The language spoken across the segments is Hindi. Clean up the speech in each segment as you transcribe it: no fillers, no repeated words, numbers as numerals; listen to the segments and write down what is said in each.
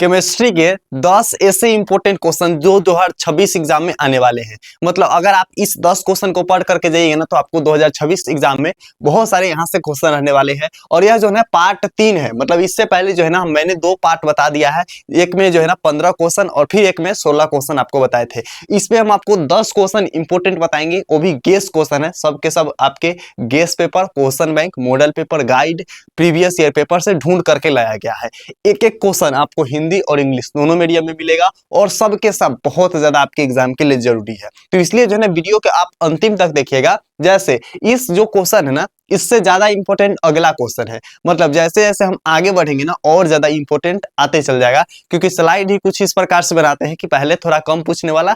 केमिस्ट्री के 10 ऐसे इंपॉर्टेंट क्वेश्चन जो 2026 एग्जाम में आने वाले हैं। मतलब अगर आप इस 10 क्वेश्चन को पढ़ करके जाइएगा ना तो आपको 2026 एग्जाम में बहुत सारे यहाँ से क्वेश्चन रहने वाले हैं। और यह जो है ना पार्ट 3 है। मतलब इससे पहले जो है ना मैंने 2 पार्ट बता दिया है। एक में जो है ना 15 क्वेश्चन और फिर एक में 16 क्वेश्चन आपको बताए थे। इसमें हम आपको 10 क्वेश्चन इंपॉर्टेंट बताएंगे, वो भी गेस क्वेश्चन है। सब के सब आपके guess paper, question bank, model paper, guide, previous year paper से ढूंढ करके लाया गया है। एक एक क्वेश्चन आपको हिंदी और इंग्लिश दोनों मीडियम में मिलेगा और सब के सब बहुत ज्यादा आपके एग्जाम के लिए जरूरी है। तो इसलिए जो है ना वीडियो के आप अंतिम तक देखिएगा। जैसे इस जो क्वेश्चन है ना, इससे ज्यादा इंपॉर्टेंट अगला क्वेश्चन है। मतलब जैसे जैसे हम आगे बढ़ेंगे ना और ज्यादा इंपॉर्टेंट आते चल जाएगा, क्योंकि स्लाइड ही कुछ इस प्रकार से बनाते हैं कि पहले थोड़ा कम पूछने वाला,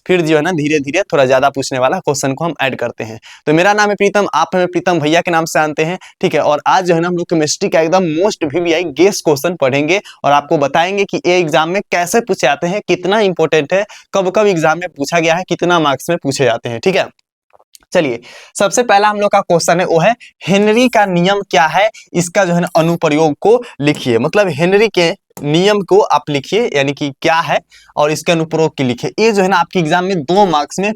फिर जो है ना धीरे धीरे थोड़ा ज्यादा पूछने वाला क्वेश्चन को हम ऐड करते हैं। तो मेरा नाम है प्रीतम, आप हमें प्रीतम भैया के नाम से जानते हैं, ठीक है। और आज जो है ना हम लोग केमिस्ट्री का एकदम मोस्ट VVI गेस क्वेश्चन पढ़ेंगे और आपको बताएंगे कि ये एग्जाम में कैसे पूछे जाते हैं, कितना इंपॉर्टेंट है, कब कब एग्जाम में पूछा गया है, कितना मार्क्स में पूछे जाते हैं, ठीक है। चलिए सबसे पहला हम लोग का क्वेश्चन है वो है हेनरी का नियम क्या है, इसका जो है ना अनुप्रयोग को लिखिए। मतलब हेनरी के नियम को आप लिखिए, यानी कि क्या है और इसके अनुप्रयोग की लिखिए। ये जो है ना आपके एग्जाम में 2 मार्क्स में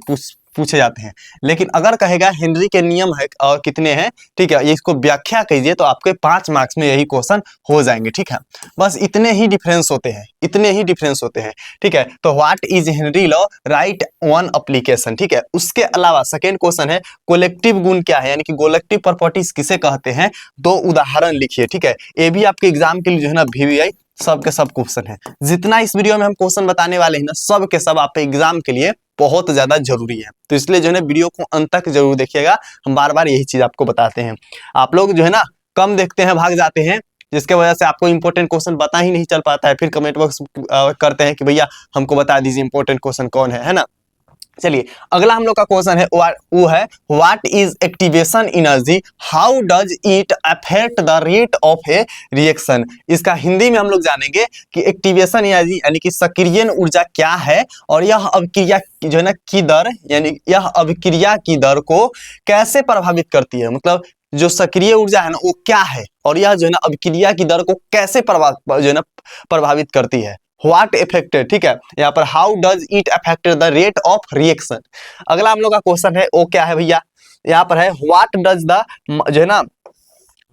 पूछे जाते हैं। लेकिन अगर कहेगा हेनरी के नियम है और कितने हैं, ठीक है, ये इसको व्याख्या कीजिए, तो आपके 5 मार्क्स में यही क्वेश्चन हो जाएंगे, ठीक है। बस इतने ही डिफरेंस होते हैं, इतने ही डिफरेंस होते हैं, ठीक है। तो what is Henry law, right one application, ठीक है। उसके अलावा सेकेंड क्वेश्चन है कोलेक्टिव गुण क्या है, यानी कि कोलेक्टिव प्रॉपर्टीज किसे कहते हैं, 2 उदाहरण लिखिए, ठीक है। ये भी आपके एग्जाम के लिए जो है ना VVI सब के सब क्वेश्चन है। जितना इस वीडियो में हम क्वेश्चन बताने वाले हैं ना, सब के सब आपके एग्जाम के लिए बहुत ज्यादा जरूरी है। तो इसलिए जो है ना वीडियो को अंत तक जरूर देखिएगा। हम बार बार यही चीज आपको बताते हैं। आप लोग जो है ना कम देखते हैं, भाग जाते हैं, जिसके वजह से आपको इंपॉर्टेंट क्वेश्चन बता ही नहीं चल पाता है। फिर कमेंट बॉक्स करते हैं कि भैया हमको बता दीजिए इंपॉर्टेंट क्वेश्चन कौन है ना। चलिए अगला हम लोग का क्वेश्चन है वो है what is activation energy, how does it affect the rate of A reaction. इसका हिंदी में हम लोग जानेंगे कि एक्टिवेशन एनर्जी यानी कि सक्रियण ऊर्जा क्या है और यह अभिक्रिया जो है ना की दर, यानी यह अभिक्रिया की दर को कैसे प्रभावित करती है। मतलब जो सक्रिय ऊर्जा है ना वो क्या है और यह जो है ना अभिक्रिया की दर को कैसे जो है ना प्रभावित करती है। व्हाट इफेक्टेड, ठीक है। यहाँ पर how does it affected the rate of reaction. अगला हम लोग का क्वेश्चन है वो क्या है भैया, यहाँ पर है व्हाट डज द जो है ना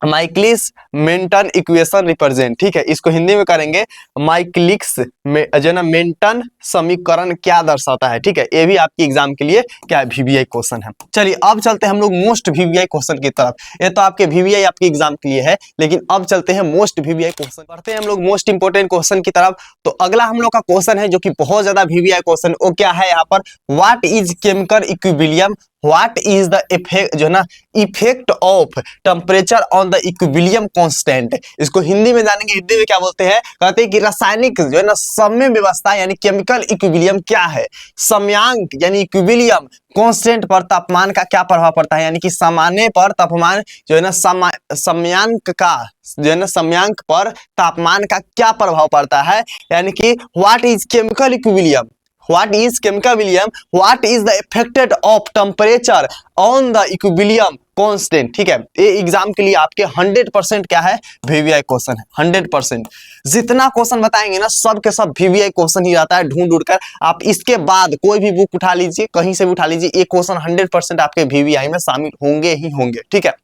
माइकलिस मेंटन इक्वेशन रिप्रेजेंट, ठीक है। इसको हिंदी में करेंगे माइकलिस जो है ना मेंटन समीकरण क्या दर्शाता है, ठीक है। ये भी आपके एग्जाम के लिए क्या है VVI क्वेश्चन है। चलिए अब चलते हैं हम लोग मोस्ट VVI क्वेश्चन की तरफ। ये तो आपके VVI आपके एग्जाम के लिए है, लेकिन अब चलते हैं मोस्ट VVI क्वेश्चन, पढ़ते हैं हम लोग मोस्ट इंपोर्टेंट क्वेश्चन की तरफ। तो अगला हम लोग का क्वेश्चन है जो कि बहुत ज्यादा VVI क्वेश्चन, वो क्या है यहाँ पर what is chemical equilibrium, what is the effect जो है ना effect of temperature on the equilibrium constant. इसको हिंदी में जानेंगे, हिंदी में क्या बोलते हैं, कहते हैं कि रासायनिक जो है ना समय व्यवस्था यानी केमिकल इक्विलिब्रियम क्या है, समयांक यानी इक्विलिब्रियम कांस्टेंट पर तापमान का क्या प्रभाव पड़ता है, यानी कि सामान्य पर तापमान जो है ना समयांक का जो है ना समयांक पर तापमान का क्या प्रभाव पड़ता है। यानी कि what is chemical equilibrium, what is chemical equilibrium, what is the effect of temperature on the equilibrium constant, ठीक है। ये एग्जाम के लिए आपके 100% क्या है VVI क्वेश्चन है, 100%। जितना क्वेश्चन बताएंगे ना सब के सब VVI क्वेश्चन ही आता है ढूंढ कर। आप इसके बाद कोई भी बुक उठा लीजिए, कहीं से भी उठा लीजिए, ये क्वेश्चन 100% आपके VVI में शामिल होंगे ही होंगे, ठीक है।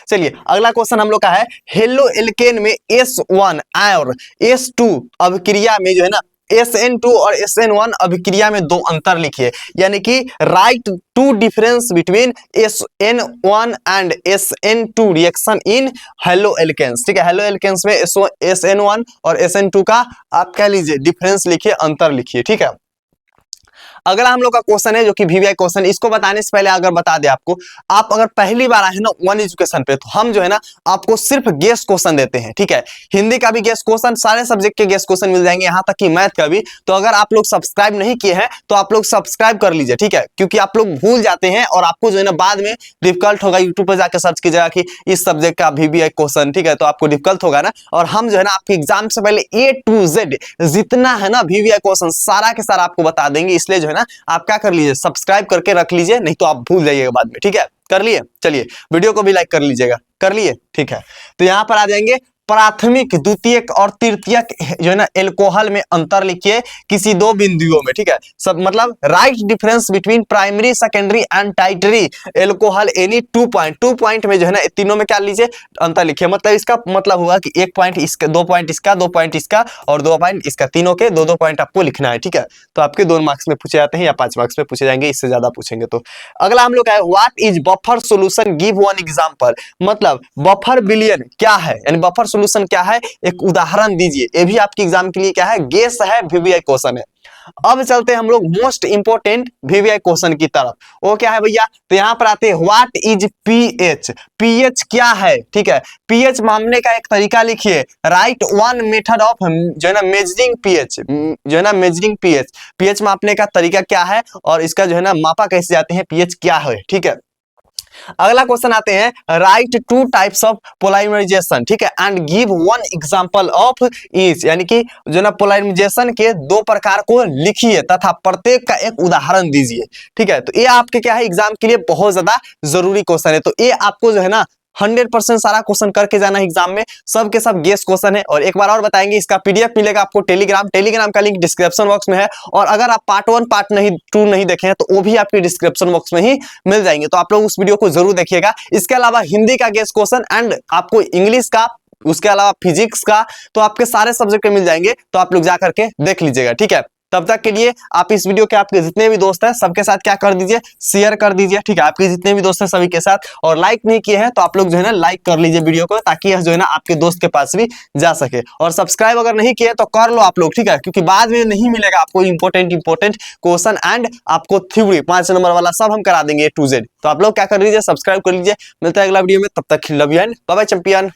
चलिए अगला क्वेश्चन हम लोग का है हेलो एल्केन में S1 और S2 अभिक्रिया में जो है ना SN2 और SN1 अभिक्रिया में 2 अंतर लिखिए। यानी कि right 2 difference between SN1 and SN2 reaction in haloalkanes, ठीक है। हेलो एल्केन्स में SN1 और SN2 का आप कह लीजिए डिफरेंस लिखिए, अंतर लिखिए, ठीक है। अगला हम लोग का क्वेश्चन है जो कि VVI क्वेश्चन। इसको बताने से पहले अगर बता दे आपको, आप अगर पहली बार आए ना वन एजुकेशन पे, तो हम जो है ना आपको सिर्फ गेस क्वेश्चन देते हैं, ठीक है। हिंदी का भी गेस क्वेश्चन, सारे सब्जेक्ट के गेस क्वेश्चन मिल जाएंगे, यहाँ तक कि मैथ का भी। तो अगर आप लोग सब्सक्राइब नहीं किए हैं तो आप लोग सब्सक्राइब कर लीजिए, ठीक है, क्योंकि आप लोग भूल जाते हैं और आपको जो है ना बाद में डिफिकल्ट होगा। यूट्यूब पर जाकर सर्च कीजिएगा कि इस सब्जेक्ट का VVI क्वेश्चन, ठीक है, तो आपको डिफिकल्ट होगा ना। और हम जो है ना आपके एग्जाम से पहले A to Z जितना है ना VVI क्वेश्चन सारा के सारा आपको बता देंगे। इसलिए जो है ना आप क्या कर लीजिए, सब्सक्राइब करके रख लीजिए, नहीं तो आप भूल जाइएगा बाद में, ठीक है। कर लिए, चलिए वीडियो को भी लाइक कर लीजिएगा, कर लिए, ठीक है। तो यहाँ पर आ जाएंगे प्राथमिक, द्वितीयक और तृतीयक जो है ना एल्कोहल में अंतर लिखिए किसी दो बिंदुओं में, ठीक है। सब मतलब right difference between primary, secondary and tertiary alcohol any 2 point में जो है ना तीनों में क्या लीजिए अंतर लिखिए। मतलब इसका मतलब हुआ कि 1 पॉइंट इसका, 2 पॉइंट इसका, 2 पॉइंट इसका और 2 पॉइंट इसका, तीनों के 2-2 पॉइंट आपको लिखना है, ठीक है। तो आपके 2 मार्क्स में पूछे जाते हैं या 5 मार्क्स में पूछे जाएंगे, इससे ज्यादा पूछेंगे तो। अगला हम लोग का है what is buffer solution, give one example. मतलब बफर बिलियन क्या है, यानी बफर सॉल्यूशन क्या है, एक उदाहरण दीजिए। ये भी आपके एग्जाम के लिए क्या है, गेस है, वीवीआई क्वेश्चन है। अब चलते हैं हम लोग मोस्ट इंपोर्टेंट वीवीआई क्वेश्चन की तरफ। वो क्या है भैया, तो यहां पर आते हैं व्हाट इज पीएच, पीएच क्या है, ठीक है। पीएच मापने का एक तरीका लिखिए, राइट वन मेथड ऑफ जो है ना मेजरिंग पीएच, जो है ना मेजरिंग पीएच, पीएच मापने का तरीका क्या है और इसका जो है ना मापा कैसे जाते हैं, पीएच क्या है, ठीक है। अगला क्वेश्चन आते हैं राइट 2 टाइप्स ऑफ पोलाइमराइजेशन, ठीक है, and give one example of each, यानी कि जो ना पोलाइमराइजेशन के 2 प्रकार को लिखिए तथा प्रत्येक का एक उदाहरण दीजिए, ठीक है। तो ये आपके क्या है एग्जाम के लिए बहुत ज्यादा जरूरी क्वेश्चन है। तो ये आपको जो है ना 100% सारा क्वेश्चन करके जाना एग्जाम में, सब के सब गेस क्वेश्चन है। और एक बार और बताएंगे, इसका पीडीएफ मिलेगा आपको टेलीग्राम का लिंक डिस्क्रिप्शन बॉक्स में है। और अगर आप पार्ट 1 पार्ट 2 नहीं देखे हैं तो वो भी आपके डिस्क्रिप्शन बॉक्स में ही मिल जाएंगे, तो आप लोग उस वीडियो को जरूर देखिएगा। इसके अलावा हिंदी का गेस क्वेश्चन एंड आपको इंग्लिश का, उसके अलावा फिजिक्स का, तो आपके सारे सब्जेक्ट मिल जाएंगे, तो आप लोग जा करके देख लीजिएगा, ठीक है। तब तक के लिए आप इस वीडियो के आपके जितने भी दोस्त हैं सबके साथ क्या कर दीजिए, शेयर कर दीजिए, ठीक है, आपके जितने भी दोस्त हैं सभी के साथ। और लाइक नहीं किए हैं तो आप लोग जो है ना लाइक कर लीजिए वीडियो को, ताकि यह जो है ना आपके दोस्त के पास भी जा सके। और सब्सक्राइब अगर नहीं किए तो कर लो आप लोग, ठीक है, क्योंकि बाद में नहीं मिलेगा आपको इंपोर्टेंट क्वेश्चन एंड आपको थ्योरी 5 नंबर वाला सब हम करा देंगे A to Z। तो आप लोग क्या कर लीजिए, सब्सक्राइब कर लीजिए। मिलता है अगला वीडियो में, तब तक love you and bye bye champion.